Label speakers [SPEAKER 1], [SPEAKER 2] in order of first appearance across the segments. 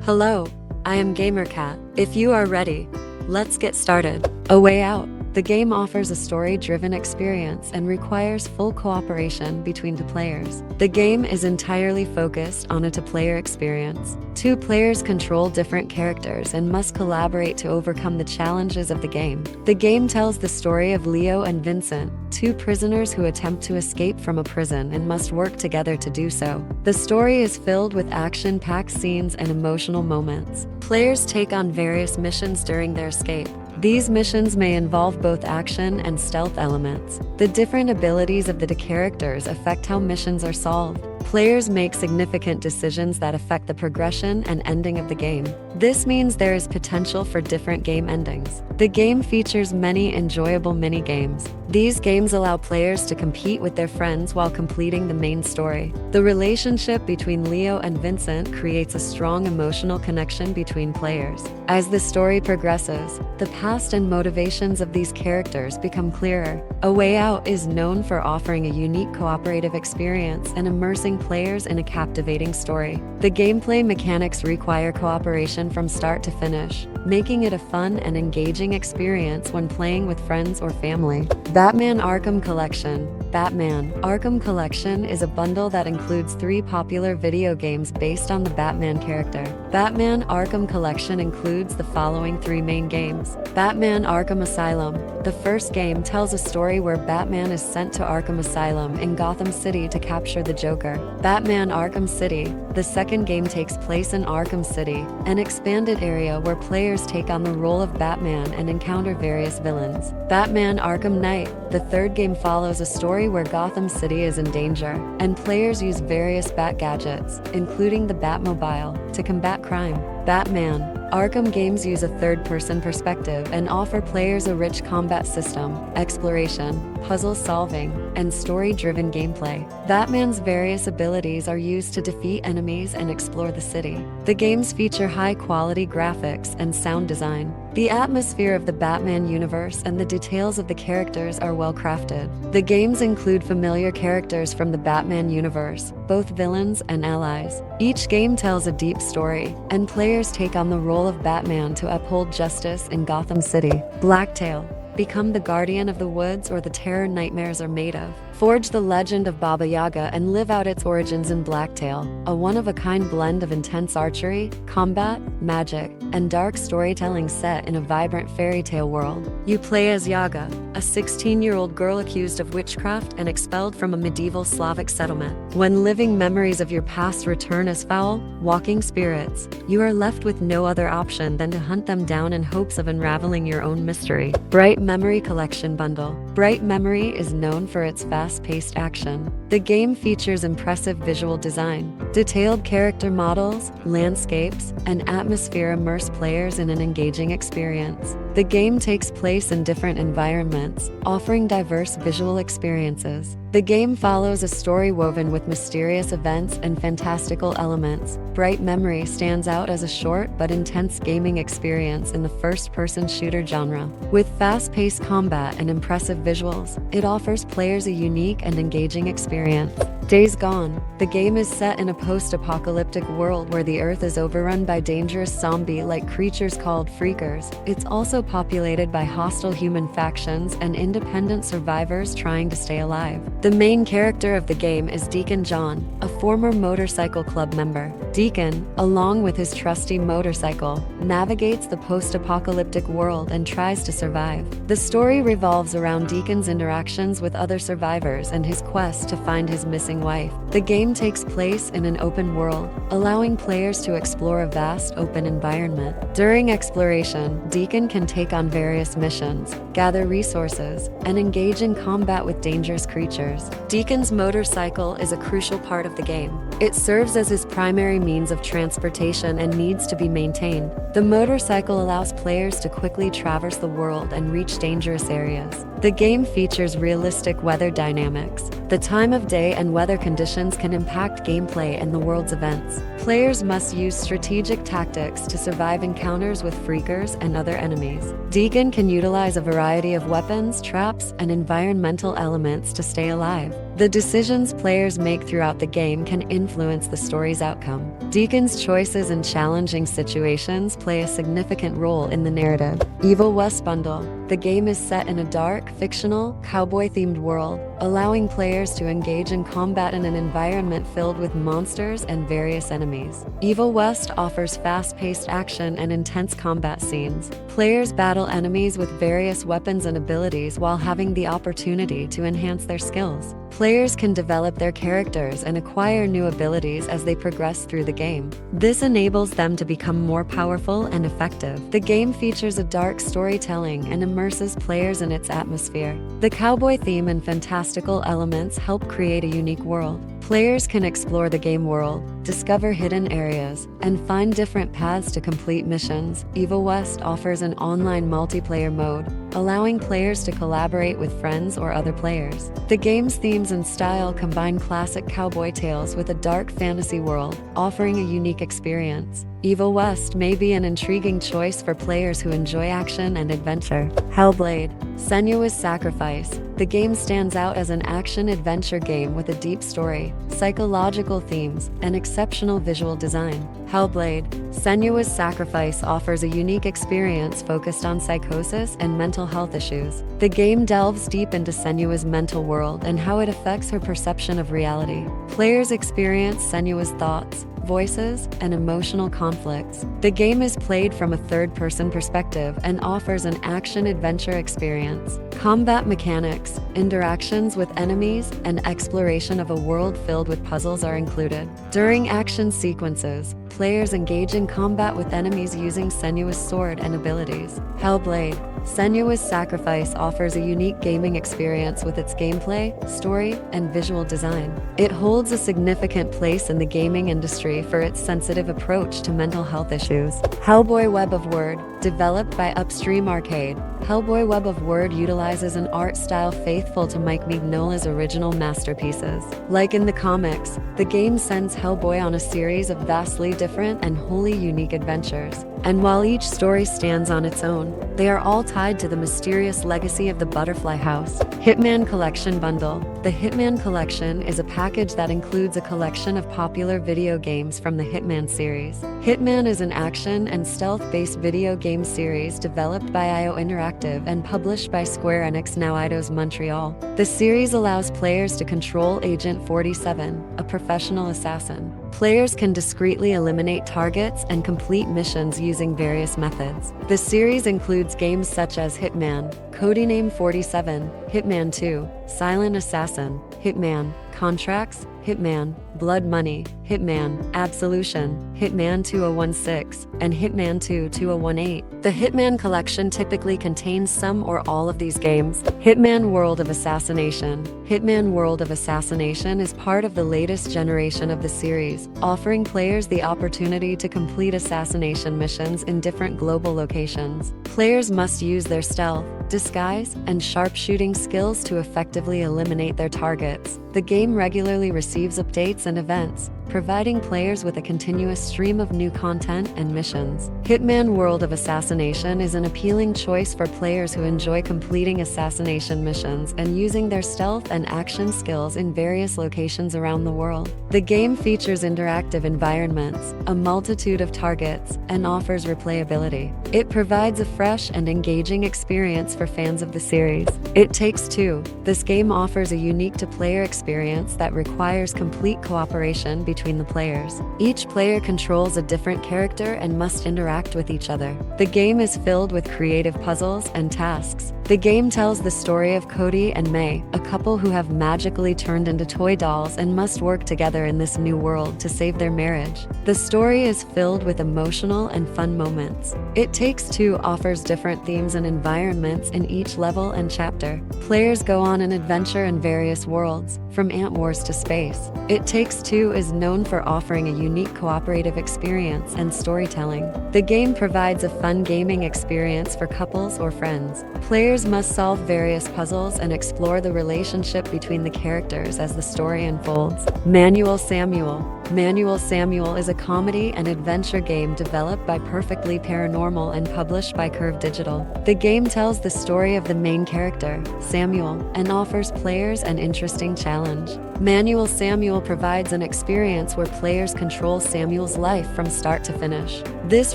[SPEAKER 1] Hello, I am GamerCat. If you are ready, let's get started. A Way Out. The game offers a story-driven experience and requires full cooperation between the players. The game is entirely focused on a two-player experience. Two players control different characters and must collaborate to overcome the challenges of the game. The game tells the story of Leo and Vincent, two prisoners who attempt to escape from a prison and must work together to do so. The story is filled with action-packed scenes and emotional moments. Players take on various missions during their escape. These missions may involve both action and stealth elements. The different abilities of the two characters affect how missions are solved. Players make significant decisions that affect the progression and ending of the game. This means there is potential for different game endings. The game features many enjoyable mini-games. These games allow players to compete with their friends while completing the main story. The relationship between Leo and Vincent creates a strong emotional connection between players. As the story progresses, the past and motivations of these characters become clearer. A Way Out is known for offering a unique cooperative experience and immersing players in a captivating story. The gameplay mechanics require cooperation from start to finish, making it a fun and engaging experience when playing with friends or family. Batman Arkham Collection. Batman Arkham Collection is a bundle that includes 3 popular video games based on the Batman character. Batman Arkham Collection includes the following 3 main games. Batman Arkham Asylum. The first game tells a story where Batman is sent to Arkham Asylum in Gotham City to capture the Joker. Batman Arkham City. The second game takes place in Arkham City, an expanded area where players take on the role of Batman and encounter various villains. Batman Arkham Knight. The third game follows a story where Gotham City is in danger, and players use various Bat gadgets, including the Batmobile, to combat crime. Batman Arkham games use a third-person perspective and offer players a rich combat system, exploration, puzzle solving, and story-driven gameplay. Batman's various abilities are used to defeat enemies and explore the city. The games feature high-quality graphics and sound design. The atmosphere of the Batman universe and the details of the characters are well crafted. The games include familiar characters from the Batman universe, both villains and allies. Each game tells a deep story, and players take on the role of Batman to uphold justice in Gotham City. Blacktail. Become the guardian of the woods or the terror nightmares are made of. Forge the legend of Baba Yaga and live out its origins in Blacktail, a one-of-a-kind blend of intense archery, combat, magic, and dark storytelling set in a vibrant fairy tale world. You play as Yaga, a 16-year-old girl accused of witchcraft and expelled from a medieval Slavic settlement. When living memories of your past return as foul, walking spirits, you are left with no other option than to hunt them down in hopes of unraveling your own mystery. Bright Memory Collection Bundle. Bright Memory is known for its fast-paced action. The game features impressive visual design. Detailed character models, landscapes, and atmosphere immerse players in an engaging experience. The game takes place in different environments, offering diverse visual experiences. The game follows a story woven with mysterious events and fantastical elements. Bright Memory stands out as a short but intense gaming experience in the first-person shooter genre. With fast-paced combat and impressive visuals, it offers players a unique and engaging experience. Days Gone. The game is set in a post-apocalyptic world where the Earth is overrun by dangerous zombie-like creatures called Freakers. It's also populated by hostile human factions and independent survivors trying to stay alive. The main character of the game is Deacon John, a former motorcycle club member. Deacon, along with his trusty motorcycle, navigates the post-apocalyptic world and tries to survive. The story revolves around Deacon's interactions with other survivors and his quest to find his missing wife. The game takes place in an open world, allowing players to explore a vast open environment. During exploration, Deacon can take on various missions, gather resources, and engage in combat with dangerous creatures. Deacon's motorcycle is a crucial part of the game. It serves as his primary means of transportation and needs to be maintained. The motorcycle allows players to quickly traverse the world and reach dangerous areas. The game features realistic weather dynamics. The time of day and weather conditions can impact gameplay and the world's events. Players must use strategic tactics to survive encounters with freakers and other enemies. Deacon can utilize a variety of weapons, traps, and environmental elements to stay alive. The decisions players make throughout the game can influence the story's outcome. Deacon's choices in challenging situations play a significant role in the narrative. Evil West Bundle. The game is set in a dark, fictional, cowboy-themed world, allowing players to engage in combat in an environment filled with monsters and various enemies. Evil West offers fast-paced action and intense combat scenes. Players battle enemies with various weapons and abilities while having the opportunity to enhance their skills. Players can develop their characters and acquire new abilities as they progress through the game. This enables them to become more powerful and effective. The game features a dark storytelling and immerses players in its atmosphere. The cowboy theme and fantastical elements help create a unique world. Players can explore the game world, discover hidden areas, and find different paths to complete missions. Evil West offers an online multiplayer mode, allowing players to collaborate with friends or other players. The game's themes and style combine classic cowboy tales with a dark fantasy world, offering a unique experience. Evil West may be an intriguing choice for players who enjoy action and adventure. Hellblade. Senua's Sacrifice. The game stands out as an action-adventure game with a deep story, psychological themes, and exceptional visual design. Hellblade. Senua's Sacrifice offers a unique experience focused on psychosis and mental health issues. The game delves deep into Senua's mental world and how it affects her perception of reality. Players experience Senua's thoughts, voices, and emotional conflicts. The game is played from a third-person perspective and offers an action-adventure experience. Combat mechanics, interactions with enemies, and exploration of a world filled with puzzles are included. During action sequences, players engage in combat with enemies using Senua's sword and abilities. Hellblade. Senua's Sacrifice offers a unique gaming experience with its gameplay, story, and visual design. It holds a significant place in the gaming industry for its sensitive approach to mental health issues. Hellboy Web of Wyrd. Developed by Upstream Arcade, Hellboy Web of Wyrd utilizes an art style faithful to Mike Mignola's original masterpieces. Like in the comics, the game sends Hellboy on a series of vastly different and wholly unique adventures. And while each story stands on its own, they are all tied to the mysterious legacy of the Butterfly House. Hitman Collection Bundle. The Hitman Collection is a package that includes a collection of popular video games from the Hitman series. Hitman is an action and stealth-based video game series developed by IO Interactive and published by Square Enix, now Eidos Montreal. The series allows players to control Agent 47, a professional assassin. Players can discreetly eliminate targets and complete missions using various methods. The series includes games such as Hitman, Codename 47, Hitman 2, Silent Assassin, Hitman, Contracts, Hitman, Blood Money, Hitman, Absolution, Hitman 2016, and Hitman 2 2018. The Hitman Collection typically contains some or all of these games. Hitman World of Assassination. Hitman World of Assassination is part of the latest generation of the series, offering players the opportunity to complete assassination missions in different global locations. Players must use their stealth, disguise, and sharpshooting skills to effectively eliminate their targets. The game regularly receives updates and events, providing players with a continuous stream of new content and missions. Hitman World of Assassination is an appealing choice for players who enjoy completing assassination missions and using their stealth and action skills in various locations around the world. The game features interactive environments, a multitude of targets, and offers replayability. It provides a fresh and engaging experience for fans of the series. It Takes Two. This game offers a unique-to-player experience that requires complete cooperation between the players. Each player controls a different character and must interact with each other. The game is filled with creative puzzles and tasks. The game tells the story of Cody and May, a couple who have magically turned into toy dolls and must work together in this new world to save their marriage. The story is filled with emotional and fun moments. It Takes Two offers different themes and environments in each level and chapter. Players go on an adventure in various worlds, from Ant Wars to space. It Takes Two is known for offering a unique cooperative experience and storytelling. The game provides a fun gaming experience for couples or friends. Players Players must solve various puzzles and explore the relationship between the characters as the story unfolds. Manual Samuel. Manual Samuel is a comedy and adventure game developed by Perfectly Paranormal and published by Curve Digital. The game tells the story of the main character, Samuel, and offers players an interesting challenge. Manual Samuel provides an experience where players control Samuel's life from start to finish. This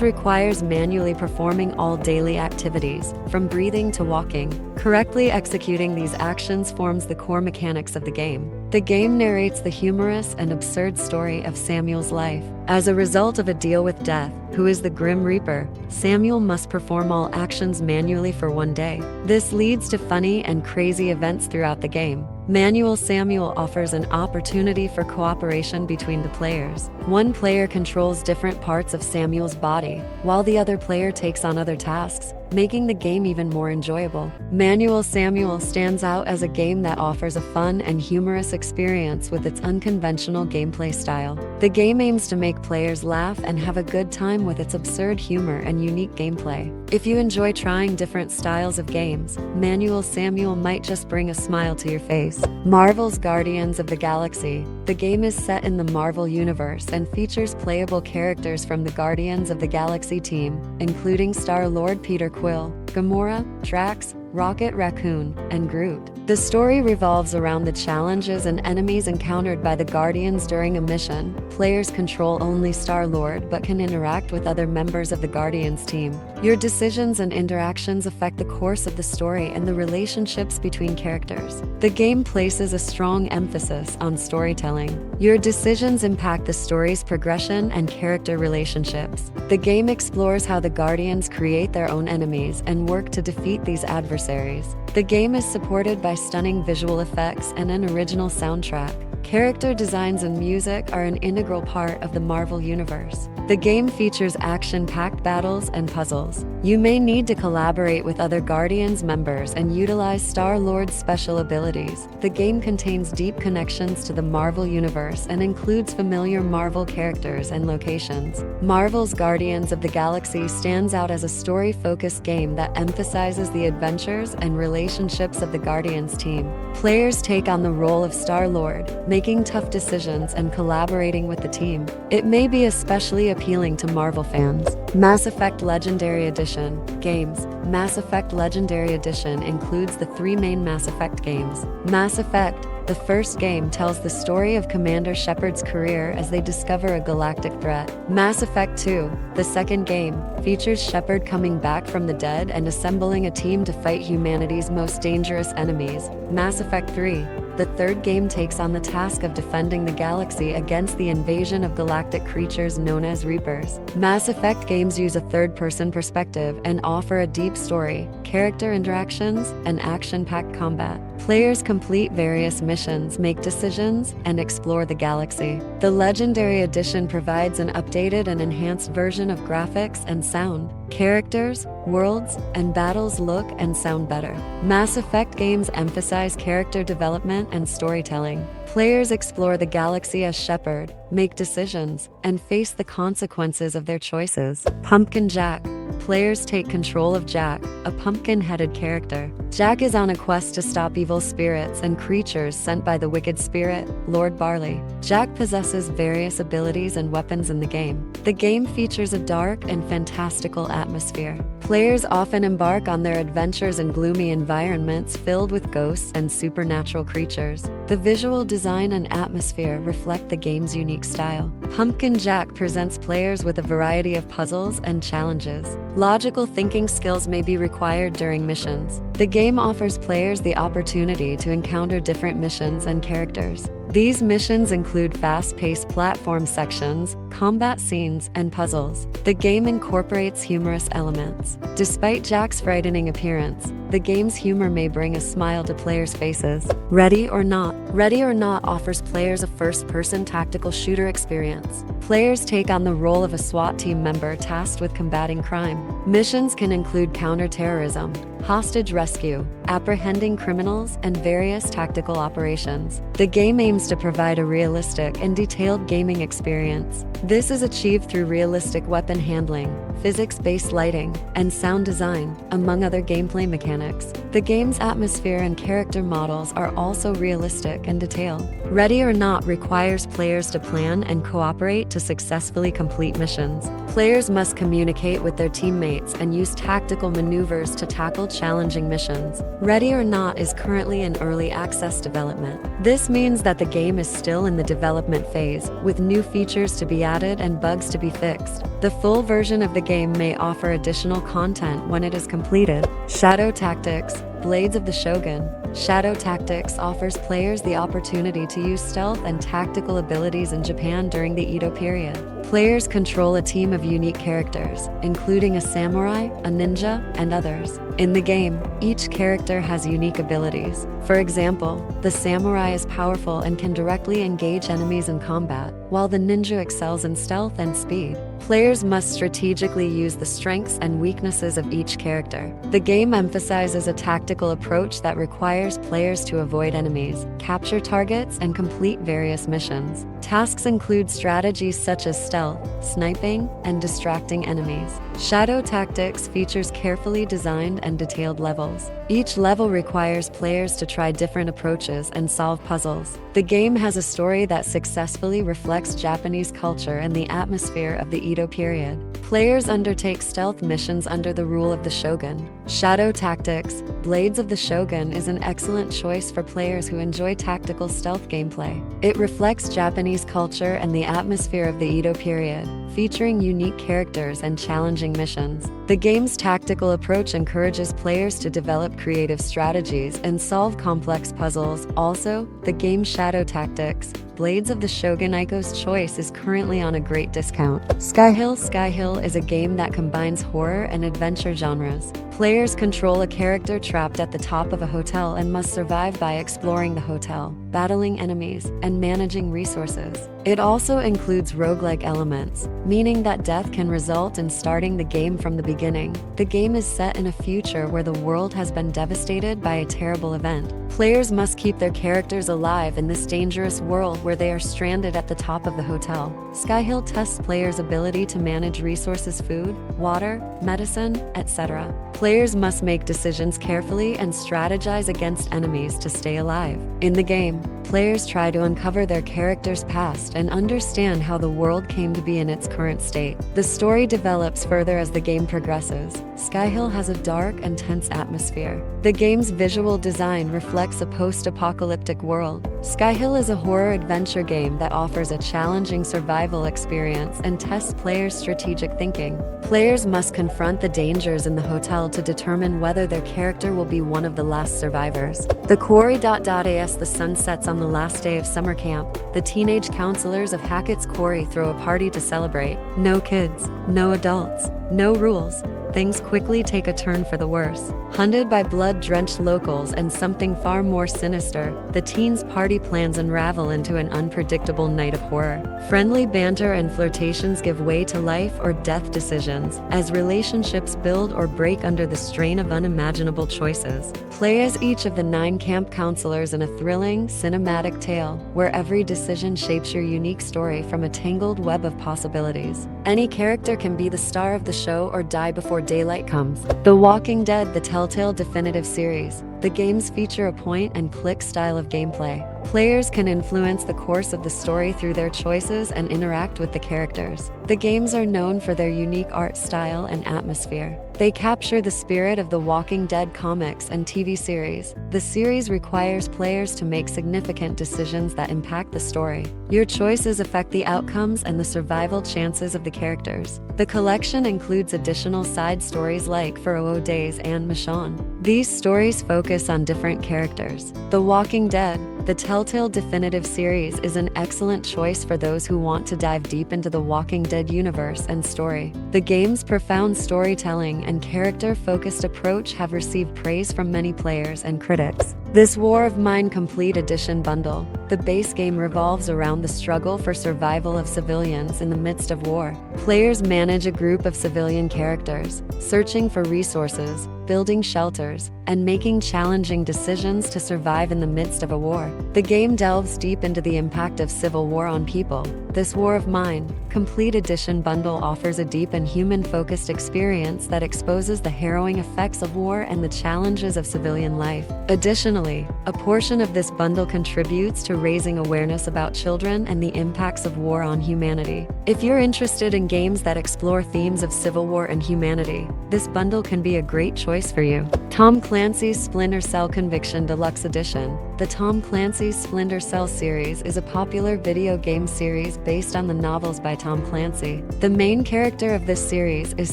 [SPEAKER 1] requires manually performing all daily activities, from breathing to walking. Correctly executing these actions forms the core mechanics of the game. The game narrates the humorous and absurd story of Samuel's life. As a result of a deal with Death, who is the Grim Reaper, Samuel must perform all actions manually for one day. This leads to funny and crazy events throughout the game. Manual Samuel offers an opportunity for cooperation between the players. One player controls different parts of Samuel's body, while the other player takes on other tasks, making the game even more enjoyable. Manual Samuel stands out as a game that offers a fun and humorous experience with its unconventional gameplay style. The game aims to make players laugh and have a good time with its absurd humor and unique gameplay. If you enjoy trying different styles of games, Manual Samuel might just bring a smile to your face. Marvel's Guardians of the Galaxy. The game is set in the Marvel Universe and features playable characters from the Guardians of the Galaxy team, including Star-Lord Peter Quill, Gamora, Drax, Rocket Raccoon, and Groot. The story revolves around the challenges and enemies encountered by the Guardians during a mission. Players control only Star-Lord but can interact with other members of the Guardians team. Your decisions and interactions affect the course of the story and the relationships between characters. The game places a strong emphasis on storytelling. Your decisions impact the story's progression and character relationships. The game explores how the Guardians create their own enemies and work to defeat these adversaries. The game is supported by stunning visual effects and an original soundtrack. Character designs and music are an integral part of the Marvel Universe. The game features action-packed battles and puzzles. You may need to collaborate with other Guardians members and utilize Star-Lord's special abilities. The game contains deep connections to the Marvel Universe and includes familiar Marvel characters and locations. Marvel's Guardians of the Galaxy stands out as a story-focused game that emphasizes the adventures and relationships of the Guardians team. Players take on the role of Star-Lord, making tough decisions and collaborating with the team. It may be especially appealing to Marvel fans. Mass Effect Legendary Edition games. Mass Effect Legendary Edition includes the 3 main Mass Effect games. Mass Effect, the first game, tells the story of Commander Shepard's career as they discover a galactic threat. Mass Effect 2, the second game, features Shepard coming back from the dead and assembling a team to fight humanity's most dangerous enemies. Mass Effect 3, the third game, takes on the task of defending the galaxy against the invasion of galactic creatures known as Reapers. Mass Effect games use a third-person perspective and offer a deep story, character interactions, and action-packed combat. Players complete various missions, make decisions, and explore the galaxy. The Legendary Edition provides an updated and enhanced version of graphics and sound. Characters, worlds, and battles look and sound better. Mass Effect games emphasize character development and storytelling. Players explore the galaxy as Shepard, make decisions, and face the consequences of their choices. Pumpkin Jack. Players take control of Jack, a pumpkin-headed character. Jack is on a quest to stop evil spirits and creatures sent by the wicked spirit, Lord Barley. Jack possesses various abilities and weapons in the game. The game features a dark and fantastical atmosphere. Players often embark on their adventures in gloomy environments filled with ghosts and supernatural creatures. The visual design and atmosphere reflect the game's unique style. Pumpkin Jack presents players with a variety of puzzles and challenges. Logical thinking skills may be required during missions. The game offers players the opportunity to encounter different missions and characters. These missions include fast-paced platform sections, combat scenes, and puzzles. The game incorporates humorous elements. Despite Jack's frightening appearance, the game's humor may bring a smile to players' faces. Ready or Not. Ready or Not offers players a first-person tactical shooter experience. Players take on the role of a SWAT team member tasked with combating crime. Missions can include counter-terrorism, hostage rescue, apprehending criminals, and various tactical operations. The game aims to provide a realistic and detailed gaming experience. This is achieved through realistic weapon handling, physics-based lighting, and sound design, among other gameplay mechanics. The game's atmosphere and character models are also realistic and detailed. Ready or Not requires players to plan and cooperate to successfully complete missions. Players must communicate with their teammates and use tactical maneuvers to tackle challenging missions. Ready or Not is currently in early access development. This means that the game is still in the development phase, with new features to be added and bugs to be fixed. The full version of the game may offer additional content when it is completed. Shadow Tactics: Blades of the Shogun. Shadow Tactics offers players the opportunity to use stealth and tactical abilities in Japan during the Edo period. Players control a team of unique characters, including a samurai, a ninja, and others. In the game, each character has unique abilities. For example, the samurai is powerful and can directly engage enemies in combat, while the ninja excels in stealth and speed. Players must strategically use the strengths and weaknesses of each character. The game emphasizes a tactical approach that requires players to avoid enemies, capture targets, and complete various missions. Tasks include strategies such as stealth, sniping, and distracting enemies. Shadow Tactics features carefully designed and detailed levels. Each level requires players to try different approaches and solve puzzles. The game has a story that successfully reflects Japanese culture and the atmosphere of the Edo period. Players undertake stealth missions under the rule of the Shogun. Shadow Tactics: Blades of the Shogun is an excellent choice for players who enjoy tactical stealth gameplay. It reflects Japanese culture and the atmosphere of the Edo period, featuring unique characters and challenging missions. The game's tactical approach encourages players to develop creative strategies and solve complex puzzles. Also, the game Shadow Tactics: Blades of the Shogun Aiko's Choice is currently on a great discount. Skyhill is a game that combines horror and adventure genres. Players control a character trapped at the top of a hotel and must survive by exploring the hotel, battling enemies, and managing resources. It also includes roguelike elements, meaning that death can result in starting the game from the beginning. The game is set in a future where the world has been devastated by a terrible event. Players must keep their characters alive in this dangerous world where they are stranded at the top of the hotel. Skyhill tests players' ability to manage resources, food, water, medicine, etc. Players must make decisions carefully and strategize against enemies to stay alive. In the game, players try to uncover their character's past and understand how the world came to be in its current state. The story develops further as the game progresses. Skyhill has a dark and tense atmosphere. The game's visual design reflects a post-apocalyptic world. Skyhill is a horror adventure game that offers a challenging survival experience and tests players' strategic thinking. Players must confront the dangers in the hotel to determine whether their character will be one of the last survivors. The Quarry. As the sun sets on the last day of summer camp, the teenage counselors of Hackett's Quarry throw a party to celebrate. No kids, no adults, no rules. Things quickly take a turn for the worse. Hunted by blood-drenched locals and something far more sinister, the teens' party plans unravel into an unpredictable night of horror. Friendly banter and flirtations give way to life or death decisions, as relationships build or break under the strain of unimaginable choices. Play as each of the 9 camp counselors in a thrilling, cinematic tale, where every decision shapes your unique story from a tangled web of possibilities. Any character can be the star of the show or die before daylight comes. The Walking Dead: The Telltale Definitive Series. The games feature a point-and-click style of gameplay. Players can influence the course of the story through their choices and interact with the characters. The games are known for their unique art style and atmosphere. They capture the spirit of the Walking Dead comics and TV series. The series requires players to make significant decisions that impact the story. Your choices affect the outcomes and the survival chances of the characters. The collection includes additional side stories like For O Days and Michonne. These stories focus on different characters. The Walking Dead: The Telltale Definitive Series is an excellent choice for those who want to dive deep into the Walking Dead universe and story. The game's profound storytelling and character-focused approach have received praise from many players and critics. This War of Mine Complete Edition bundle The base game revolves around the struggle for survival of civilians in the midst of war. Players manage a group of civilian characters, searching for resources, building shelters, and making challenging decisions to survive in the midst of a war. The game delves deep into the impact of civil war on people. This War of Mine Complete Edition bundle offers a deep and human-focused experience that exposes the harrowing effects of war and the challenges of civilian life. Additionally, a portion of this bundle contributes to raising awareness about children and the impacts of war on humanity. If you're interested in games that explore themes of civil war and humanity, this bundle can be a great choice for you. Tom Clancy's Splinter Cell Conviction Deluxe Edition. The Tom Clancy's Splinter Cell series is a popular video game series based on the novels by Tom Clancy. The main character of this series is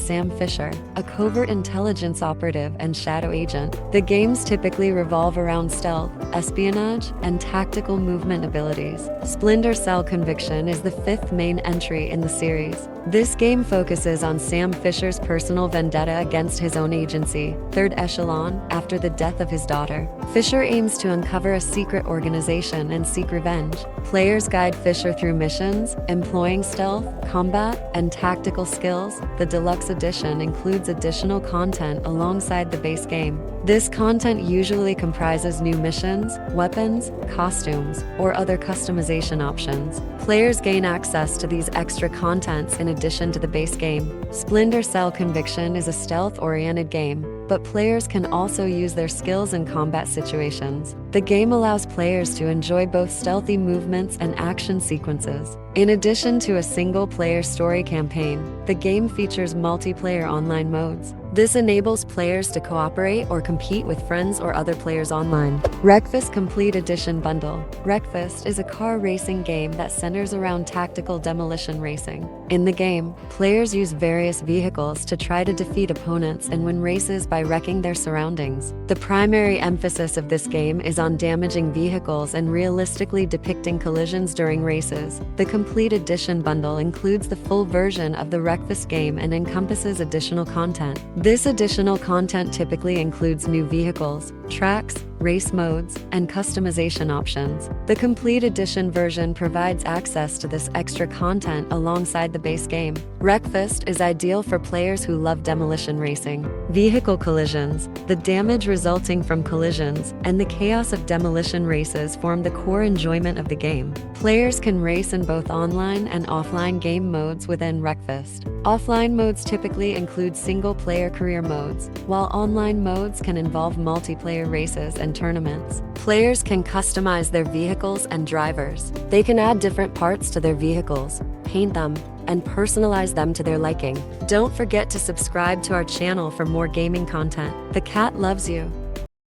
[SPEAKER 1] Sam Fisher, a covert intelligence operative and shadow agent. The games typically revolve around stealth, espionage, and tactical movement abilities. Splinter Cell Conviction is the fifth main entry in the series. This game focuses on Sam Fisher's personal vendetta against his own agency, Third Echelon, after the death of his daughter. Fisher aims to uncover a secret organization and seek revenge. Players guide Fisher through missions, employing stealth, combat, and tactical skills. The Deluxe Edition includes additional content alongside the base game. This content usually comprises new missions, weapons, costumes, or other customization options. Players gain access to these extra contents in addition to the base game. Splinter Cell Conviction is a stealth-oriented game, but players can also use their skills in combat situations. The game allows players to enjoy both stealthy movements and action sequences. In addition to a single-player story campaign, the game features multiplayer online modes. This enables players to cooperate or compete with friends or other players online. Wreckfest Complete Edition Bundle. Wreckfest is a car racing game that centers around tactical demolition racing. In the game, players use various vehicles to try to defeat opponents and win races by wrecking their surroundings. The primary emphasis of this game is on damaging vehicles and realistically depicting collisions during races. The Complete Edition Bundle includes the full version of the Wreckfest game and encompasses additional content. This additional content typically includes new vehicles, tracks, race modes, and customization options. The Complete Edition version provides access to this extra content alongside the base game. Wreckfest is ideal for players who love demolition racing. Vehicle collisions, the damage resulting from collisions, and the chaos of demolition races form the core enjoyment of the game. Players can race in both online and offline game modes within Wreckfest. Offline modes typically include single-player career modes, while online modes can involve multiplayer races and tournaments. Players can customize their vehicles and drivers. They can add different parts to their vehicles, paint them, and personalize them to their liking. Don't forget to subscribe to our channel for more gaming content. The cat loves you.